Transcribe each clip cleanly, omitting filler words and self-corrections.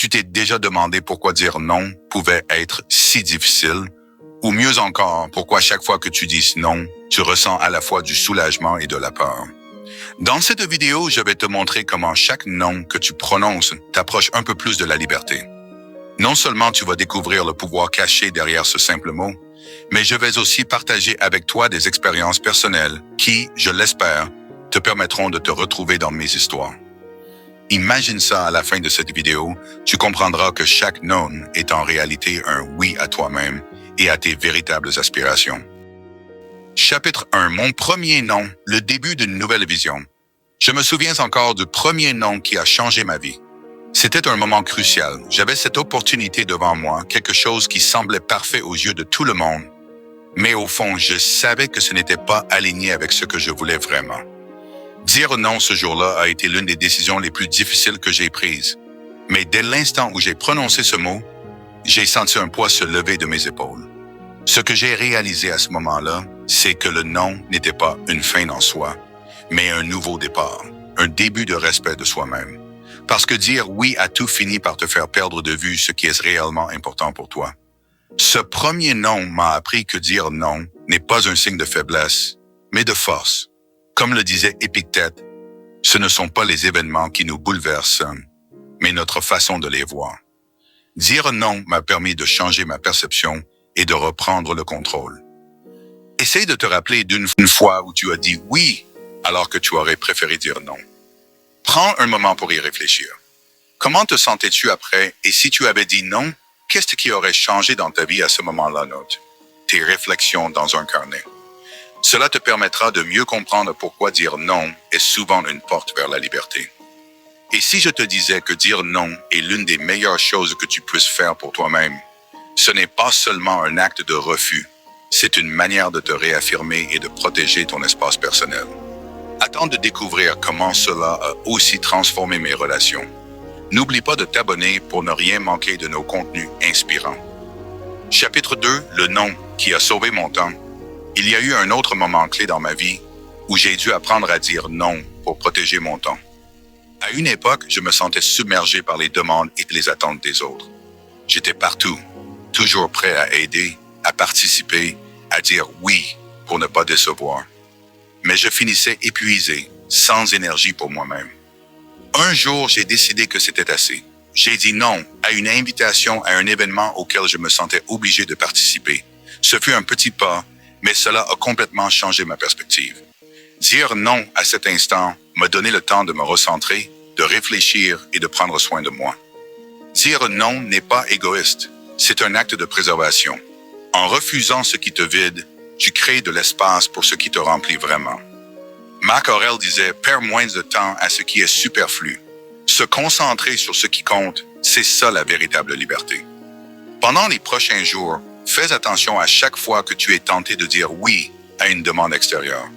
Tu t'es déjà demandé pourquoi dire non pouvait être si difficile, ou mieux encore, pourquoi chaque fois que tu dis non, tu ressens à la fois du soulagement et de la peur. Dans cette vidéo, je vais te montrer comment chaque non que tu prononces t'approche un peu plus de la liberté. Non seulement tu vas découvrir le pouvoir caché derrière ce simple mot, mais je vais aussi partager avec toi des expériences personnelles qui, je l'espère, te permettront de te retrouver dans mes histoires. Imagine ça à la fin de cette vidéo, tu comprendras que chaque non est en réalité un oui à toi-même et à tes véritables aspirations. Chapitre 1. Mon premier non, le début d'une nouvelle vision. Je me souviens encore du premier non qui a changé ma vie. C'était un moment crucial. J'avais cette opportunité devant moi, quelque chose qui semblait parfait aux yeux de tout le monde. Mais au fond, je savais que ce n'était pas aligné avec ce que je voulais vraiment. Dire non ce jour-là a été l'une des décisions les plus difficiles que j'ai prises. Mais dès l'instant où j'ai prononcé ce mot, j'ai senti un poids se lever de mes épaules. Ce que j'ai réalisé à ce moment-là, c'est que le non n'était pas une fin en soi, mais un nouveau départ, un début de respect de soi-même. Parce que dire oui à tout finit par te faire perdre de vue ce qui est réellement important pour toi. Ce premier non m'a appris que dire non n'est pas un signe de faiblesse, mais de force. Comme le disait Épictète, ce ne sont pas les événements qui nous bouleversent, mais notre façon de les voir. Dire non m'a permis de changer ma perception et de reprendre le contrôle. Essaye de te rappeler d'une fois où tu as dit oui alors que tu aurais préféré dire non. Prends un moment pour y réfléchir. Comment te sentais-tu après et si tu avais dit non, qu'est-ce qui aurait changé dans ta vie à ce moment-là, note? Tes réflexions dans un carnet. Cela te permettra de mieux comprendre pourquoi dire non est souvent une porte vers la liberté. Et si je te disais que dire non est l'une des meilleures choses que tu puisses faire pour toi-même, ce n'est pas seulement un acte de refus, c'est une manière de te réaffirmer et de protéger ton espace personnel. Attends de découvrir comment cela a aussi transformé mes relations. N'oublie pas de t'abonner pour ne rien manquer de nos contenus inspirants. Chapitre 2, le non qui a sauvé mon temps. Il y a eu un autre moment clé dans ma vie où j'ai dû apprendre à dire non pour protéger mon temps. À une époque, je me sentais submergé par les demandes et les attentes des autres. J'étais partout, toujours prêt à aider, à participer, à dire oui pour ne pas décevoir. Mais je finissais épuisé, sans énergie pour moi-même. Un jour, j'ai décidé que c'était assez. J'ai dit non à une invitation à un événement auquel je me sentais obligé de participer. Ce fut un petit pas, mais cela a complètement changé ma perspective. Dire non à cet instant m'a donné le temps de me recentrer, de réfléchir et de prendre soin de moi. Dire non n'est pas égoïste, c'est un acte de préservation. En refusant ce qui te vide, tu crées de l'espace pour ce qui te remplit vraiment. Marc Aurèle disait « Perds moins de temps à ce qui est superflu. Se concentrer sur ce qui compte, c'est ça la véritable liberté. » Pendant les prochains jours, fais attention à chaque fois que tu es tenté de dire oui à une demande extérieure.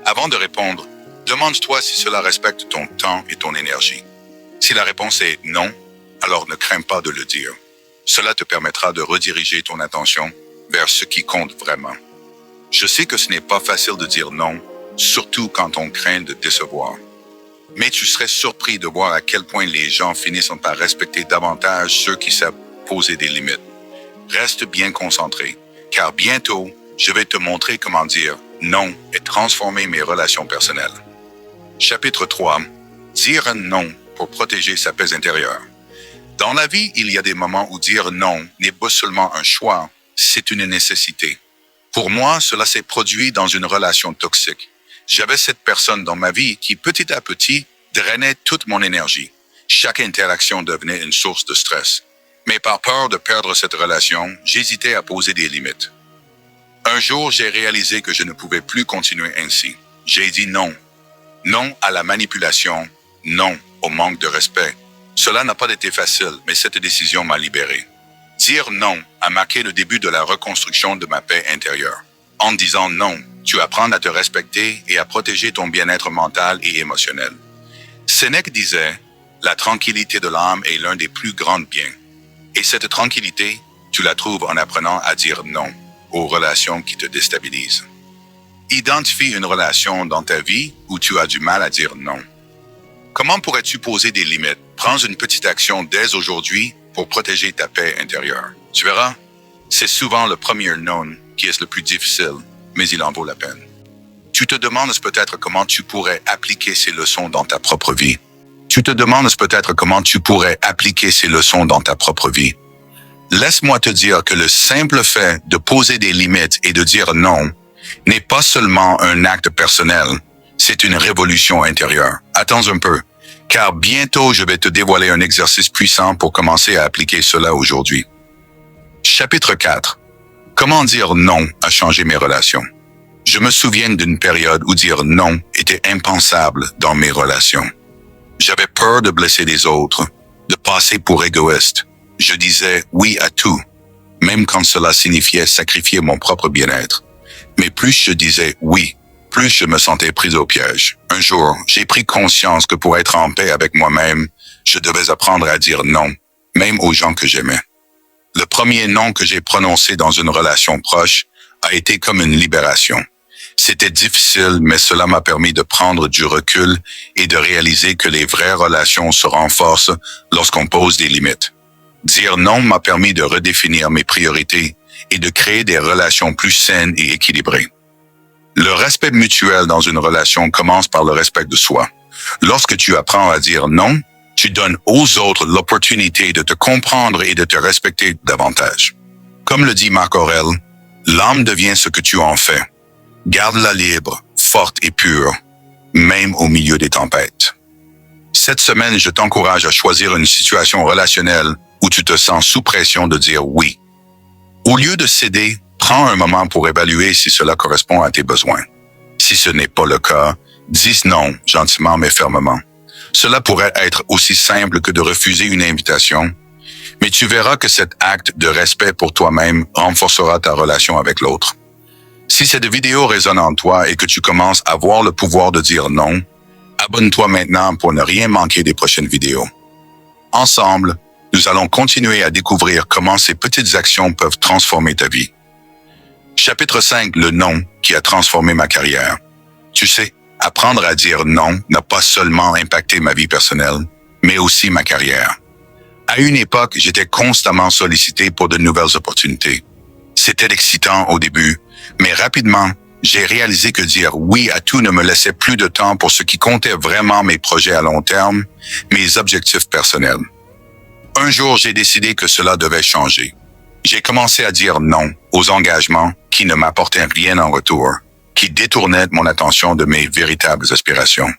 Avant de répondre, demande-toi si cela respecte ton temps et ton énergie. Si la réponse est non, alors ne crains pas de le dire. Cela te permettra de rediriger ton attention vers ce qui compte vraiment. Je sais que ce n'est pas facile de dire non, surtout quand on craint de décevoir. Mais tu serais surpris de voir à quel point les gens finissent par respecter davantage ceux qui savent poser des limites. Reste bien concentré, car bientôt, je vais te montrer comment dire non et transformer mes relations personnelles. Chapitre 3. Dire non pour protéger sa paix intérieure. Dans la vie, il y a des moments où dire non n'est pas seulement un choix, c'est une nécessité. Pour moi, cela s'est produit dans une relation toxique. J'avais cette personne dans ma vie qui, petit à petit, drainait toute mon énergie. Chaque interaction devenait une source de stress. Mais par peur de perdre cette relation, j'hésitais à poser des limites. Un jour, j'ai réalisé que je ne pouvais plus continuer ainsi. J'ai dit non. Non à la manipulation, non au manque de respect. Cela n'a pas été facile, mais cette décision m'a libéré. Dire non a marqué le début de la reconstruction de ma paix intérieure. En disant non, tu apprends à te respecter et à protéger ton bien-être mental et émotionnel. Sénèque disait « La tranquillité de l'âme est l'un des plus grands biens. » Et cette tranquillité, tu la trouves en apprenant à dire non aux relations qui te déstabilisent. Identifie une relation dans ta vie où tu as du mal à dire non. Comment pourrais-tu poser des limites? Prends une petite action dès aujourd'hui pour protéger ta paix intérieure. Tu verras, c'est souvent le premier non qui est le plus difficile, mais il en vaut la peine. Tu te demandes peut-être comment tu pourrais appliquer ces leçons dans ta propre vie. Tu te demandes peut-être comment tu pourrais appliquer ces leçons dans ta propre vie. Laisse-moi te dire que le simple fait de poser des limites et de dire non n'est pas seulement un acte personnel, c'est une révolution intérieure. Attends un peu, car bientôt je vais te dévoiler un exercice puissant pour commencer à appliquer cela aujourd'hui. Chapitre 4. Comment dire non a changé mes relations. Je me souviens d'une période où dire non était impensable dans mes relations. J'avais peur de blesser les autres, de passer pour égoïste. Je disais oui à tout, même quand cela signifiait sacrifier mon propre bien-être. Mais plus je disais oui, plus je me sentais pris au piège. Un jour, j'ai pris conscience que pour être en paix avec moi-même, je devais apprendre à dire non, même aux gens que j'aimais. Le premier non que j'ai prononcé dans une relation proche a été comme une libération. C'était difficile, mais cela m'a permis de prendre du recul et de réaliser que les vraies relations se renforcent lorsqu'on pose des limites. Dire non m'a permis de redéfinir mes priorités et de créer des relations plus saines et équilibrées. Le respect mutuel dans une relation commence par le respect de soi. Lorsque tu apprends à dire non, tu donnes aux autres l'opportunité de te comprendre et de te respecter davantage. Comme le dit Marc Aurèle, l'âme devient ce que tu en fais. Garde-la libre, forte et pure, même au milieu des tempêtes. Cette semaine, je t'encourage à choisir une situation relationnelle où tu te sens sous pression de dire oui. Au lieu de céder, prends un moment pour évaluer si cela correspond à tes besoins. Si ce n'est pas le cas, dis non gentiment mais fermement. Cela pourrait être aussi simple que de refuser une invitation, mais tu verras que cet acte de respect pour toi-même renforcera ta relation avec l'autre. Si cette vidéo résonne en toi et que tu commences à voir le pouvoir de dire non, abonne-toi maintenant pour ne rien manquer des prochaines vidéos. Ensemble, nous allons continuer à découvrir comment ces petites actions peuvent transformer ta vie. Chapitre 5, le non qui a transformé ma carrière. Tu sais, apprendre à dire non n'a pas seulement impacté ma vie personnelle, mais aussi ma carrière. À une époque, j'étais constamment sollicité pour de nouvelles opportunités. C'était excitant au début, mais rapidement, j'ai réalisé que dire oui à tout ne me laissait plus de temps pour ce qui comptait vraiment mes projets à long terme, mes objectifs personnels. Un jour, j'ai décidé que cela devait changer. J'ai commencé à dire non aux engagements qui ne m'apportaient rien en retour, qui détournaient mon attention de mes véritables aspirations.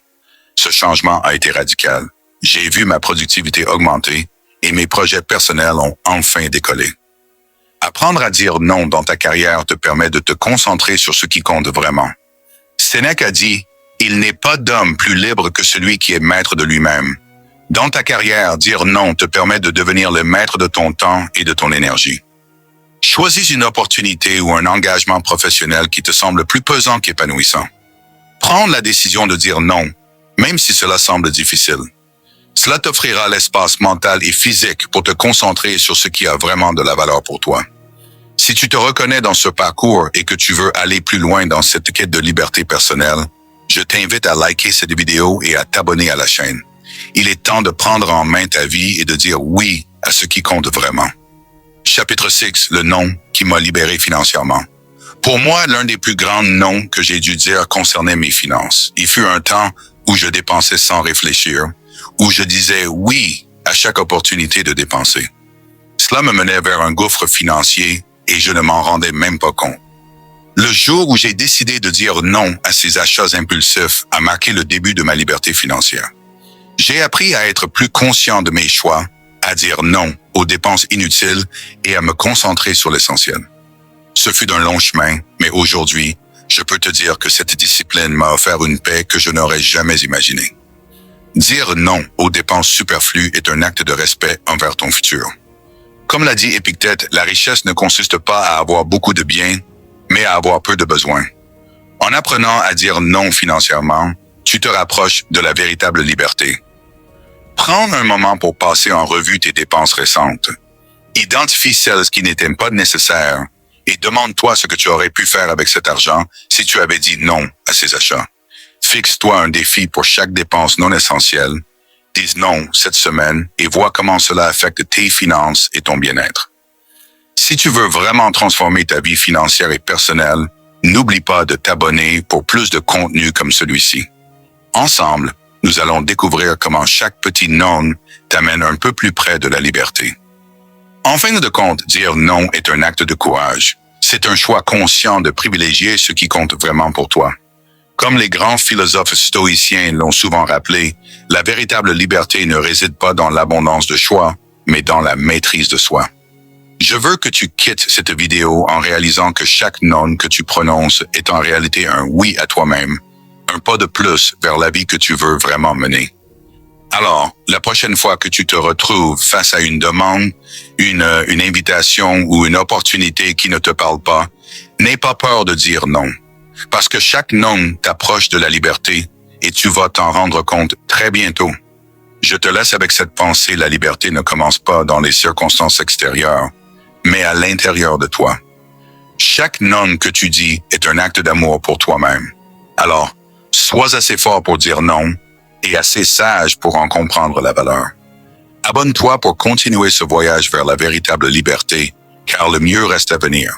Ce changement a été radical. J'ai vu ma productivité augmenter et mes projets personnels ont enfin décollé. Apprendre à dire non dans ta carrière te permet de te concentrer sur ce qui compte vraiment. Sénèque a dit « Il n'est pas d'homme plus libre que celui qui est maître de lui-même ». Dans ta carrière, dire non te permet de devenir le maître de ton temps et de ton énergie. Choisis une opportunité ou un engagement professionnel qui te semble plus pesant qu'épanouissant. Prends la décision de dire non, même si cela semble difficile. Cela t'offrira l'espace mental et physique pour te concentrer sur ce qui a vraiment de la valeur pour toi. Si tu te reconnais dans ce parcours et que tu veux aller plus loin dans cette quête de liberté personnelle, je t'invite à liker cette vidéo et à t'abonner à la chaîne. Il est temps de prendre en main ta vie et de dire oui à ce qui compte vraiment. Chapitre 6, le non qui m'a libéré financièrement. Pour moi, l'un des plus grands non que j'ai dû dire concernait mes finances. Il fut un temps où je dépensais sans réfléchir, où je disais oui à chaque opportunité de dépenser. Cela me menait vers un gouffre financier et je ne m'en rendais même pas compte. Le jour où j'ai décidé de dire non à ces achats impulsifs a marqué le début de ma liberté financière. J'ai appris à être plus conscient de mes choix, à dire non aux dépenses inutiles et à me concentrer sur l'essentiel. Ce fut un long chemin, mais aujourd'hui, je peux te dire que cette discipline m'a offert une paix que je n'aurais jamais imaginée. Dire non aux dépenses superflues est un acte de respect envers ton futur. Comme l'a dit Épictète, la richesse ne consiste pas à avoir beaucoup de biens, mais à avoir peu de besoins. En apprenant à dire non financièrement, tu te rapproches de la véritable liberté. Prends un moment pour passer en revue tes dépenses récentes. Identifie celles qui n'étaient pas nécessaires et demande-toi ce que tu aurais pu faire avec cet argent si tu avais dit non à ces achats. Fixe-toi un défi pour chaque dépense non essentielle. Dis non cette semaine et vois comment cela affecte tes finances et ton bien-être. Si tu veux vraiment transformer ta vie financière et personnelle, n'oublie pas de t'abonner pour plus de contenu comme celui-ci. Ensemble, nous allons découvrir comment chaque petit non t'amène un peu plus près de la liberté. En fin de compte, dire non est un acte de courage. C'est un choix conscient de privilégier ce qui compte vraiment pour toi. Comme les grands philosophes stoïciens l'ont souvent rappelé, la véritable liberté ne réside pas dans l'abondance de choix, mais dans la maîtrise de soi. Je veux que tu quittes cette vidéo en réalisant que chaque non que tu prononces est en réalité un oui à toi-même, un pas de plus vers la vie que tu veux vraiment mener. Alors, la prochaine fois que tu te retrouves face à une demande, une invitation ou une opportunité qui ne te parle pas, n'aie pas peur de dire non. Parce que chaque non t'approche de la liberté et tu vas t'en rendre compte très bientôt. Je te laisse avec cette pensée, la liberté ne commence pas dans les circonstances extérieures, mais à l'intérieur de toi. Chaque non que tu dis est un acte d'amour pour toi-même. Alors, sois assez fort pour dire non et assez sage pour en comprendre la valeur. Abonne-toi pour continuer ce voyage vers la véritable liberté, car le mieux reste à venir.